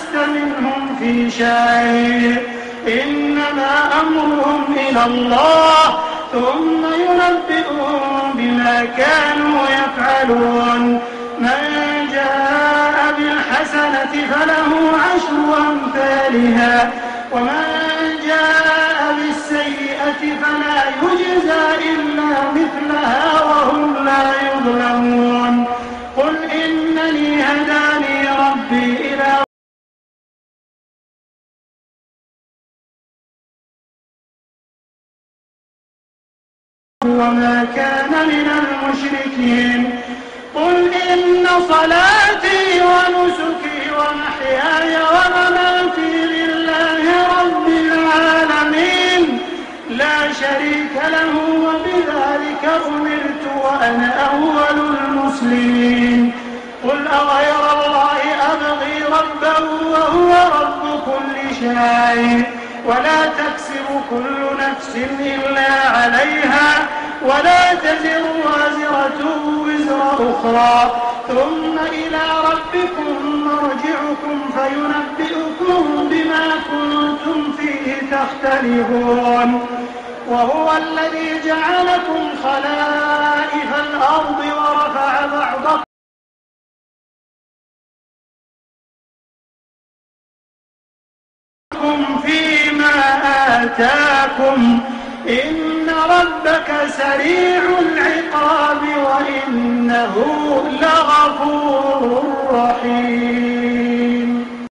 لست منهم في شيء إنما أمرهم إلى الله ثم ينبئهم بما كانوا يفعلون من جاء بالحسنة فله 10 أمثالها ومن جاء بالسيئة فلا يجزى إلا مثلها وهم لا يظلمون قل إنني هداني ربي إلى وما كان من المشركين قل إن صلاتي ونسكي ومحياي ومماتي لله رب العالمين لا شريك له وبذلك أمرت وأنا أول المسلمين قل أغير الله أبغي ربا وهو رب كل شيء ولا تكسب كل نفس إلا عليها ولا تزر وازرة وزر أخرى ثم إلى ربكم مرجعكم فينبئكم بما كنتم فيه تختلفون وهو الذي جعلكم خلائف الأرض ورفع بعضكم فيما آتاكم إن ربك سريع العقاب وإنه لغفور رحيم